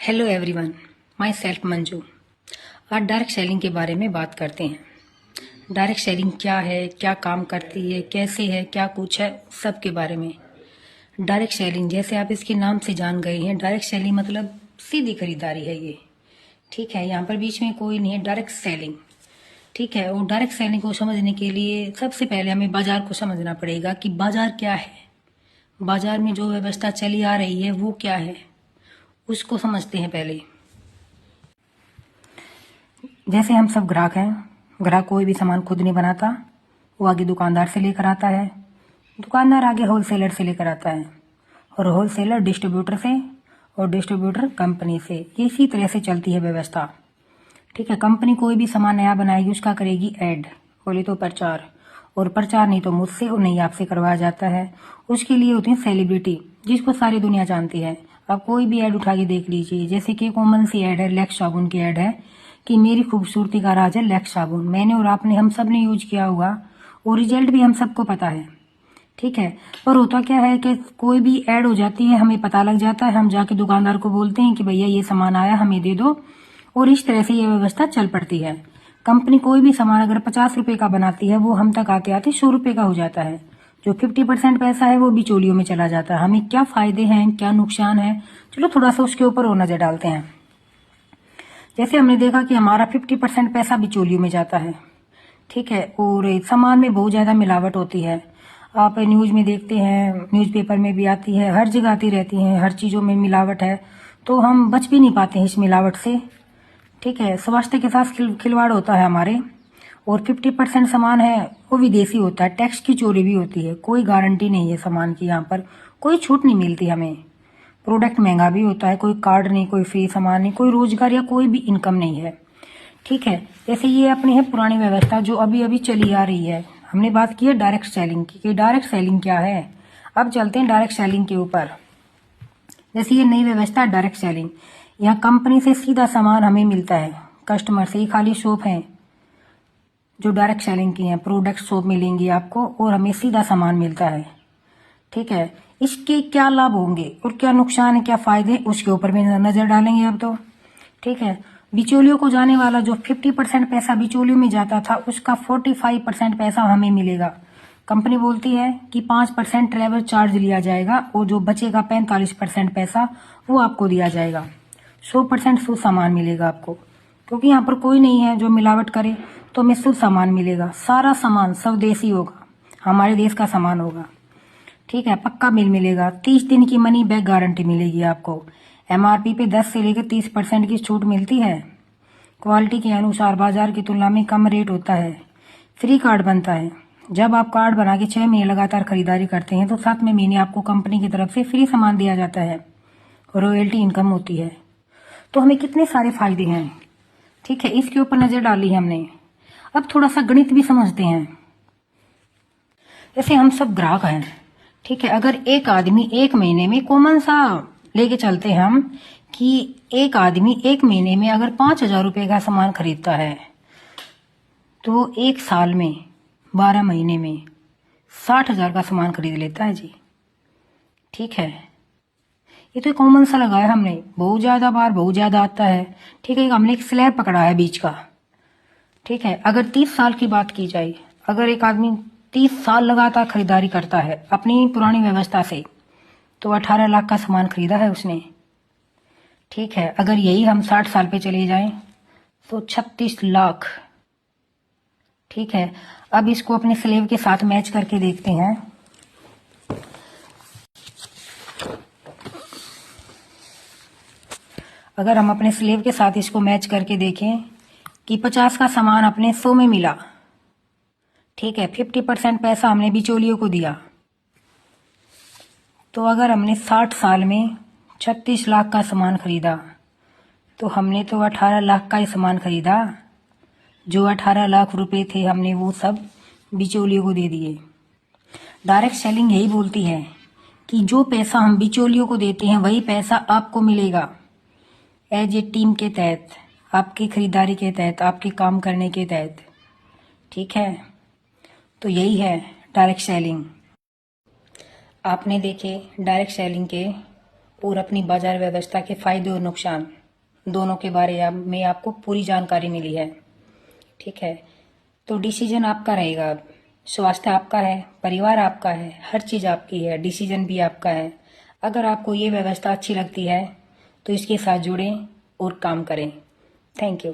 Hello everyone, my self Manju. आज direct selling के बारे में बात करते हैं। डायरेक्ट सेलिंग क्या है, क्या काम करती है, कैसे है, क्या कुछ है, सब के बारे में। डायरेक्ट सेलिंग जैसे आप इसके नाम से जान गए हैं, डायरेक्ट सेलिंग मतलब सीधी खरीदारी है ये। ठीक है, यहाँ पर बीच में कोई नहीं है, डायरेक्ट सेलिंग। ठीक है, और डायरेक्ट सेलिंग को समझने के लिए सबसे पहले हमें बाजार को समझना पड़ेगा कि बाजार क्या है, बाजार में जो व्यवस्था चली आ रही है वो क्या है, उसको समझते हैं पहले। जैसे हम सब ग्राहक हैं, ग्राहक कोई भी सामान खुद नहीं बनाता, वो आगे दुकानदार से लेकर आता है, दुकानदार आगे होलसेलर से लेकर आता है, और होलसेलर डिस्ट्रीब्यूटर से, और डिस्ट्रीब्यूटर कंपनी से। ये इसी तरह से चलती है व्यवस्था। ठीक है, कंपनी कोई भी सामान नया बनाएगी, उसका करेगी ऐड, बोले तो प्रचार, और प्रचार नहीं तो मुझसे और नहीं आपसे करवाया जाता है। उसके लिए होती है सेलिब्रिटी, जिसको सारी दुनिया जानती है। आप कोई भी ऐड उठा के देख लीजिए, जैसे कि कॉमन सी ऐड है, लैक्स साबुन की ऐड है कि मेरी खूबसूरती का राज है लैक्स साबुन। मैंने और आपने, हम सब ने यूज किया होगा, और रिजल्ट भी हम सबको पता है। ठीक है, पर होता क्या है कि कोई भी ऐड हो जाती है, हमें पता लग जाता है, हम जाके दुकानदार को बोलते हैं कि भैया ये सामान आया, हमें दे दो, और इस तरह से ये व्यवस्था चल पड़ती है। कंपनी कोई भी सामान अगर 50 रुपए का बनाती है, वो हम तक आते आते 100 रुपए का हो जाता है। जो 50% पैसा है वो बिचौलियों में चला जाता है। हमें क्या फायदे हैं, क्या नुकसान है, चलो थोड़ा सा उसके ऊपर और नजर डालते हैं। जैसे हमने देखा कि हमारा 50% पैसा बिचौलियों में जाता है। ठीक है, और सामान में बहुत ज्यादा मिलावट होती है। आप न्यूज में देखते हैं, न्यूज़पेपर में भी आती है, हर जगह आती रहती है, हर चीजों में मिलावट है, तो हम बच भी नहीं पाते हैं इस मिलावट से। ठीक है, स्वास्थ्य के साथ खिलवाड़ होता है हमारे, और 50% सामान है वो विदेशी होता है, टैक्स की चोरी भी होती है, कोई गारंटी नहीं है सामान की, यहाँ पर कोई छूट नहीं मिलती हमें। प्रोडक्ट महंगा भी होता है, कोई कार्ड नहीं, कोई फ्री सामान नहीं, कोई रोजगार या कोई भी इनकम नहीं है। ठीक है, जैसे ये अपनी है पुरानी व्यवस्था जो अभी अभी चली आ रही है। हमने बात की है डायरेक्ट सेलिंग की, कि डायरेक्ट सेलिंग क्या है। अब चलते हैं डायरेक्ट सेलिंग के ऊपर। जैसे ये नई व्यवस्था है डायरेक्ट सेलिंग, यहाँ कंपनी से सीधा सामान हमें मिलता है, कस्टमर से। ये खाली शॉप है जो डायरेक्ट सेलिंग की है, प्रोडक्ट शॉप मिलेंगी आपको, और हमें सीधा सामान मिलता है। ठीक है, इसके क्या लाभ होंगे और क्या नुकसान है, क्या फायदे, उसके ऊपर भी नजर डालेंगे अब तो। ठीक है, बिचौलियों को जाने वाला जो 50% पैसा बिचौलियों में जाता था, उसका 45% पैसा हमें मिलेगा। कंपनी बोलती है कि 5% ट्रेवल चार्ज लिया जाएगा, और जो बचेगा 45% पैसा वो आपको दिया जाएगा। 100% शुद्ध सामान मिलेगा आपको, क्योंकि यहाँ पर कोई नहीं है जो मिलावट करे, तो हमें शुद्ध सामान मिलेगा। सारा सामान स्वदेशी होगा, हमारे देश का सामान होगा। ठीक है, पक्का बिल मिलेगा, 30 दिन की मनी बैक गारंटी मिलेगी आपको। एमआरपी पे 10 से लेकर 30% की छूट मिलती है। क्वालिटी के अनुसार बाजार की तुलना में कम रेट होता है। फ्री कार्ड बनता है, जब आप कार्ड बना के 6 महीने लगातार खरीदारी करते हैं तो 7वें महीने आपको कंपनी की तरफ से फ्री सामान दिया जाता है, रॉयल्टी इनकम होती है। तो हमें कितने सारे फायदे हैं। ठीक है, इसके ऊपर नजर डाली हमने। अब थोड़ा सा गणित भी समझते हैं। जैसे हम सब ग्राहक हैं, ठीक है, अगर एक आदमी एक महीने में, कॉमन सा लेके चलते हैं हम, कि एक आदमी एक महीने में अगर 5,000 रुपए का सामान खरीदता है, तो एक साल में 12 महीने में 60,000 का सामान खरीद लेता है जी। ठीक है, ये तो कॉमन सा लगाया हमने, बहुत ज्यादा बार बहुत ज्यादा आता है। ठीक है, हमने एक स्लैब पकड़ा है बीच का। ठीक है, अगर 30 साल की बात की जाए, अगर एक आदमी 30 साल लगातार खरीदारी करता है अपनी पुरानी व्यवस्था से, तो 18 लाख का सामान खरीदा है उसने। ठीक है, अगर यही हम 60 साल पे चले जाएं तो 36 लाख। ठीक है, अब इसको अपने स्लेव के साथ मैच करके देखते हैं। अगर हम अपने स्लेव के साथ इसको मैच करके देखें कि 50 का सामान अपने 100 में मिला। ठीक है, 50% पैसा हमने बिचौलियों को दिया, तो अगर हमने 60 साल में 36 लाख का सामान खरीदा, तो हमने तो 18 लाख का ही सामान खरीदा। जो 18 लाख रुपए थे हमने वो सब बिचौलियों को दे दिए। डायरेक्ट सेलिंग यही बोलती है कि जो पैसा हम बिचौलियों को देते हैं वही पैसा आपको मिलेगा, एज ए टीम के तहत, आपकी खरीदारी के तहत, आपके काम करने के तहत। ठीक है, तो यही है डायरेक्ट सेलिंग। आपने देखे डायरेक्ट सेलिंग के और अपनी बाजार व्यवस्था के फायदे और नुकसान दोनों के बारे में आपको पूरी जानकारी मिली है। ठीक है, तो डिसीजन आपका रहेगा। स्वास्थ्य आपका है, परिवार आपका है, हर चीज़ आपकी है, डिसीजन भी आपका है। अगर आपको ये व्यवस्था अच्छी लगती है तो इसके साथ जुड़ें और काम करें। Thank you.